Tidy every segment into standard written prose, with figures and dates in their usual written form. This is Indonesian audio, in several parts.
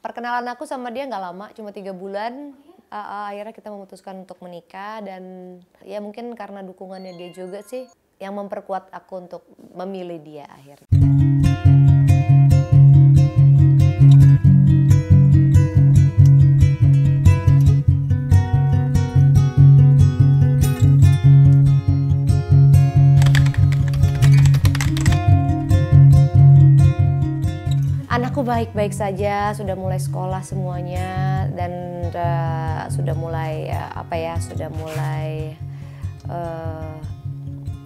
Perkenalan aku sama dia nggak lama, cuma 3 bulan. Akhirnya kita memutuskan untuk menikah dan ya mungkin karena dukungannya dia juga sih yang memperkuat aku untuk memilih dia akhirnya. Anakku baik-baik saja, sudah mulai sekolah semuanya dan sudah mulai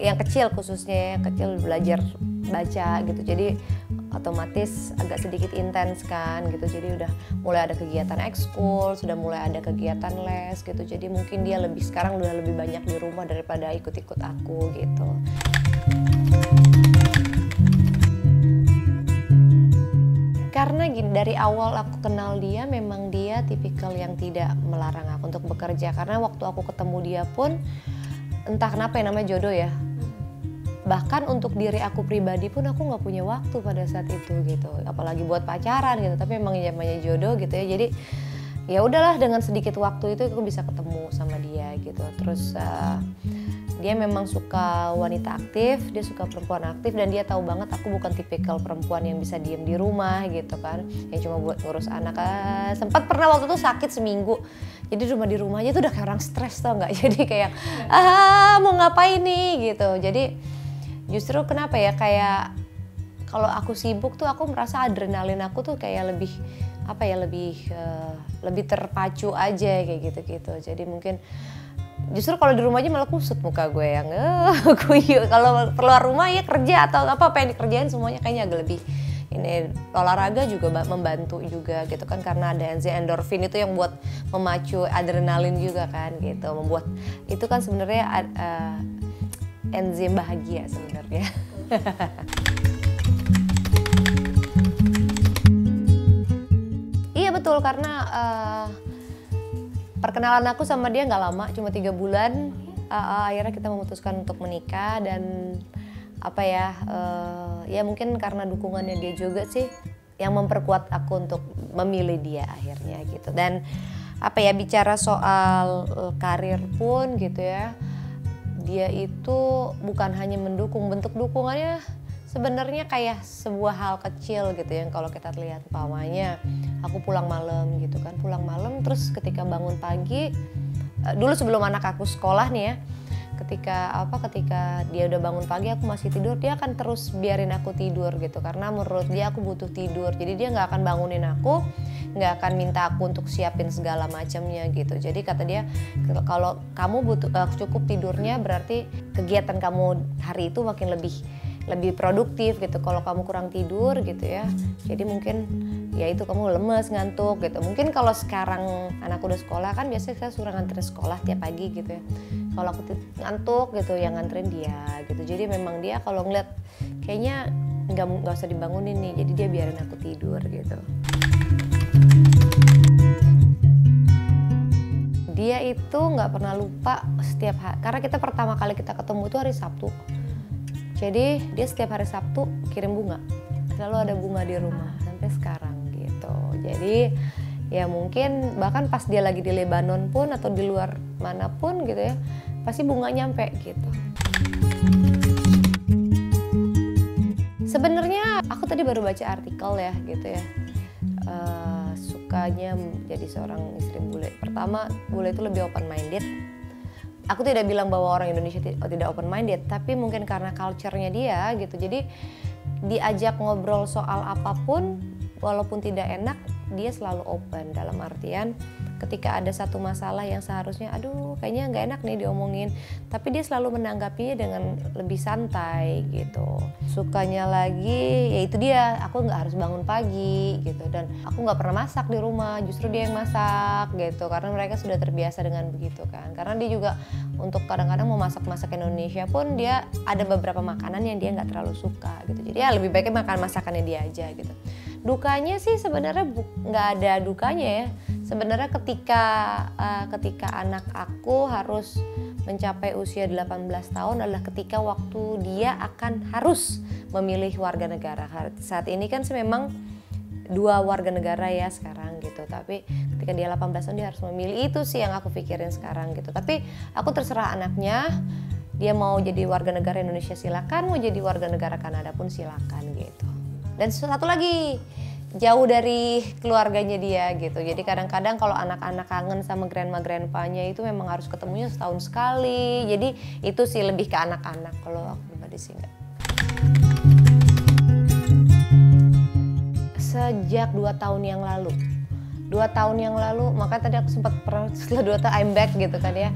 yang kecil khususnya, yang kecil belajar baca gitu. Jadi otomatis agak sedikit intens kan gitu. Jadi udah mulai ada kegiatan ekskul, sudah mulai ada kegiatan les gitu. Jadi mungkin dia sekarang udah lebih banyak di rumah daripada ikut-ikut aku gitu. Karena gini, dari awal aku kenal dia, memang dia tipikal yang tidak melarang aku untuk bekerja. Karena waktu aku ketemu dia pun, entah kenapa yang namanya jodoh ya. Bahkan untuk diri aku pribadi pun aku nggak punya waktu pada saat itu gitu. Apalagi buat pacaran gitu, tapi memang namanya jodoh gitu ya. Jadi ya udahlah, dengan sedikit waktu itu aku bisa ketemu sama dia gitu. Terus dia memang suka wanita aktif, dia suka perempuan aktif, dan dia tahu banget aku bukan tipikal perempuan yang bisa diem di rumah gitu kan, yang cuma buat ngurus anak. Sempat pernah waktu itu sakit seminggu, jadi di rumah aja tuh udah kayak orang stres, tau nggak? Jadi kayak mau ngapain nih gitu. Jadi justru kenapa ya, kayak kalau aku sibuk tuh aku merasa adrenalin aku tuh kayak lebih terpacu aja kayak gitu-gitu. Jadi mungkin justru kalau di rumah aja malah kusut muka gue yang kuyuk. Kalau keluar rumah ya kerja atau apa yang dikerjain semuanya kayaknya agak lebih ini. Olahraga juga membantu juga gitu kan, karena ada enzim endorfin itu yang buat memacu adrenalin juga kan gitu, membuat itu kan sebenarnya enzim bahagia sebenarnya. Iya betul, karena perkenalan aku sama dia nggak lama, cuma 3 bulan. Akhirnya kita memutuskan untuk menikah dan ya mungkin karena dukungannya dia juga sih yang memperkuat aku untuk memilih dia akhirnya gitu. Dan bicara soal karir pun gitu ya, dia itu bukan hanya mendukung, bentuk dukungannya sebenarnya kayak sebuah hal kecil gitu yang kalau kita lihat, umpamanya aku pulang malam gitu kan, terus ketika bangun pagi, dulu sebelum anak aku sekolah nih ya, ketika dia udah bangun pagi aku masih tidur, dia akan terus biarin aku tidur gitu, karena menurut dia aku butuh tidur. Jadi dia nggak akan bangunin aku, nggak akan minta aku untuk siapin segala macamnya gitu. Jadi kata dia, kalau kamu butuh cukup tidurnya, berarti kegiatan kamu hari itu makin lebih produktif gitu. Kalau kamu kurang tidur gitu ya, jadi mungkin ya itu kamu lemes, ngantuk gitu. Mungkin kalau sekarang anak udah sekolah kan biasanya saya suruh nganterin sekolah tiap pagi gitu ya. Kalau aku ngantuk gitu yang nganterin dia gitu. Jadi memang dia kalau ngeliat kayaknya nggak usah dibangunin nih, jadi dia biarin aku tidur gitu. Dia itu nggak pernah lupa setiap hari, karena kita pertama kali kita ketemu itu hari Sabtu. Jadi dia setiap hari Sabtu kirim bunga, selalu ada bunga di rumah sampai sekarang gitu. Jadi ya mungkin bahkan pas dia lagi di Lebanon pun atau di luar manapun gitu ya, pasti bunga nyampe gitu. Sebenarnya aku tadi baru baca artikel ya gitu ya, sukanya jadi seorang istri bule. Pertama, bule itu lebih open minded. Aku tidak bilang bahwa orang Indonesia tidak open minded, tapi mungkin karena culture-nya dia gitu. Jadi diajak ngobrol soal apapun, walaupun tidak enak, dia selalu open. Dalam artian ketika ada satu masalah yang seharusnya aduh kayaknya nggak enak nih diomongin, tapi dia selalu menanggapinya dengan lebih santai gitu. Sukanya lagi ya itu dia, aku nggak harus bangun pagi gitu, dan aku nggak pernah masak di rumah, justru dia yang masak gitu, karena mereka sudah terbiasa dengan begitu kan. Karena dia juga untuk kadang-kadang mau masak Indonesia pun dia ada beberapa makanan yang dia nggak terlalu suka gitu, jadi ya lebih baiknya makan masakannya dia aja gitu. Dukanya sih sebenarnya nggak ada dukanya ya. Sebenarnya ketika anak aku harus mencapai usia 18 tahun adalah ketika waktu dia akan harus memilih warga negara. Saat ini kan memang 2 warga negara ya sekarang gitu, tapi ketika dia 18 tahun dia harus memilih. Itu sih yang aku pikirin sekarang gitu. Tapi aku terserah anaknya, dia mau jadi warga negara Indonesia silakan, mau jadi warga negara Kanada pun silakan gitu. Dan satu lagi, jauh dari keluarganya dia gitu. Jadi kadang-kadang kalau anak-anak kangen sama grandma-grandpanya itu memang harus ketemunya setahun sekali. Jadi itu sih lebih ke anak-anak, kalau aku pribadi sih enggak. Sejak 2 tahun yang lalu. 2 tahun yang lalu, makanya tadi aku sempat pernah setelah 2 tahun I'm back gitu kan ya.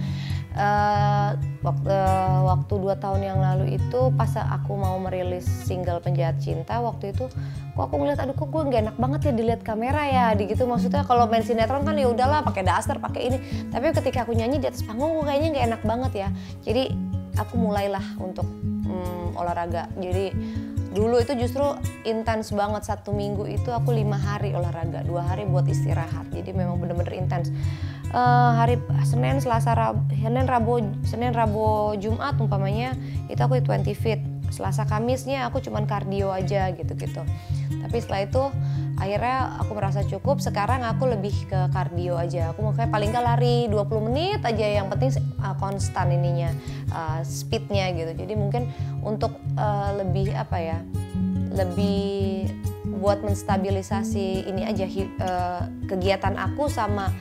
Waktu 2 tahun yang lalu itu pas aku mau merilis single Penjahat Cinta, waktu itu kok aku ngeliat aduh kok gue nggak enak banget ya dilihat kamera ya gitu. Maksudnya kalau main sinetron kan ya udahlah pakai daster pakai ini, tapi ketika aku nyanyi di atas panggung gue kayaknya nggak enak banget ya. Jadi aku mulailah untuk olahraga. Jadi dulu itu justru intens banget, 1 minggu itu aku 5 hari olahraga, 2 hari buat istirahat. Jadi memang bener-bener intens. Hari Senin, Rabu, Jumat umpamanya itu aku 20 feet. Selasa Kamisnya aku cuman kardio aja gitu-gitu. Tapi setelah itu akhirnya aku merasa cukup, sekarang aku lebih ke kardio aja. Aku makanya paling gak lari 20 menit aja, yang penting konstan ininya, speednya gitu. Jadi mungkin untuk lebih apa ya, lebih buat menstabilisasi ini aja kegiatan aku sama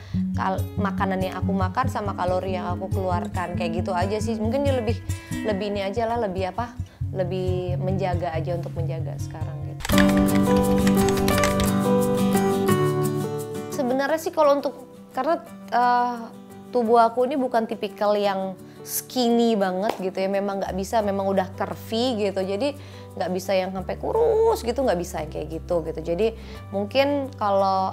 makanan yang aku makan sama kalori yang aku keluarkan, kayak gitu aja sih. Mungkin dia lebih ini aja lah, lebih menjaga aja, untuk menjaga sekarang gitu. Sebenarnya sih kalau untuk, karena tubuh aku ini bukan tipikal yang skinny banget gitu ya, memang nggak bisa, memang udah curvy gitu, jadi nggak bisa yang sampai kurus gitu, nggak bisa yang kayak gitu. Jadi mungkin kalau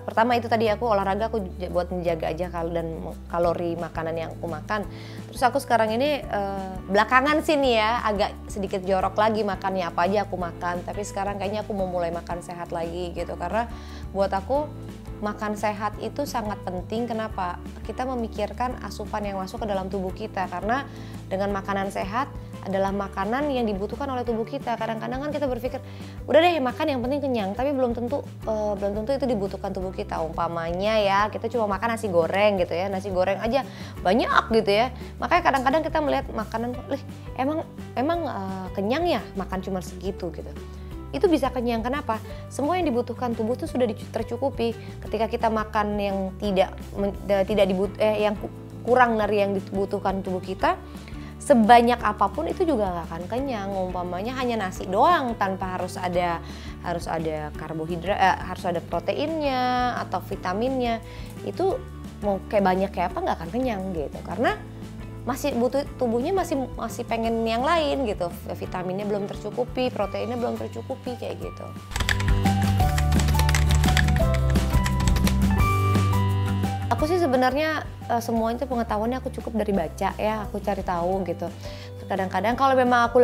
pertama itu tadi aku olahraga, aku buat menjaga aja dan kalori makanan yang aku makan. Terus aku sekarang ini belakangan sih nih ya agak sedikit jorok lagi makannya, apa aja aku makan, tapi sekarang kayaknya aku mau mulai makan sehat lagi gitu, karena buat aku makan sehat itu sangat penting. Kenapa? Kita memikirkan asupan yang masuk ke dalam tubuh kita, karena dengan makanan sehat adalah makanan yang dibutuhkan oleh tubuh kita. Kadang-kadang kan kita berpikir udah deh makan yang penting kenyang, tapi belum tentu itu dibutuhkan tubuh kita. Umpamanya ya kita cuma makan nasi goreng gitu ya, nasi goreng aja banyak gitu ya. Makanya kadang-kadang kita melihat makanan, emang kenyang ya makan cuma segitu gitu. Itu bisa kenyang, kenapa? Semua yang dibutuhkan tubuh itu sudah tercukupi. Ketika kita makan yang yang kurang dari yang dibutuhkan tubuh kita, sebanyak apapun itu juga nggak akan kenyang. Umpamanya hanya nasi doang tanpa harus ada karbohidrat, harus ada proteinnya atau vitaminnya, itu mau kayak banyak kayak apa nggak akan kenyang gitu, karena masih butuh, tubuhnya masih pengen yang lain gitu, vitaminnya belum tercukupi, proteinnya belum tercukupi, kayak gitu. Aku sih sebenarnya semuanya pengetahuannya aku cukup dari baca ya, aku cari tahu gitu. Kadang-kadang kalau memang aku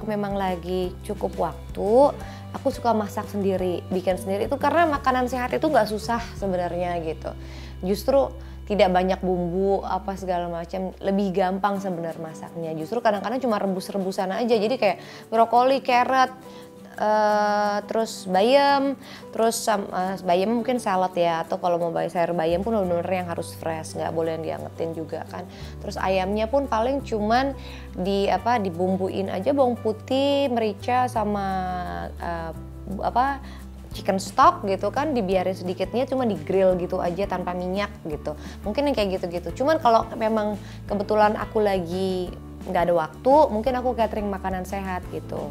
memang lagi cukup waktu, aku suka masak sendiri, bikin sendiri itu, karena makanan sehat itu nggak susah sebenarnya gitu. Justru tidak banyak bumbu apa segala macam, lebih gampang sebenarnya masaknya. Justru kadang-kadang cuma rebus-rebusan aja, jadi kayak brokoli, carrot, terus bayam, bayam mungkin salad ya, atau kalau mau sayur bayam pun bener-bener yang harus fresh, nggak boleh yang diangetin juga kan. Terus ayamnya pun paling cuman dibumbuin aja, bawang putih, merica sama chicken stock gitu kan, dibiarin sedikitnya, cuma di grill gitu aja tanpa minyak gitu. Mungkin yang kayak gitu-gitu. Cuman kalau memang kebetulan aku lagi nggak ada waktu, mungkin aku catering makanan sehat gitu.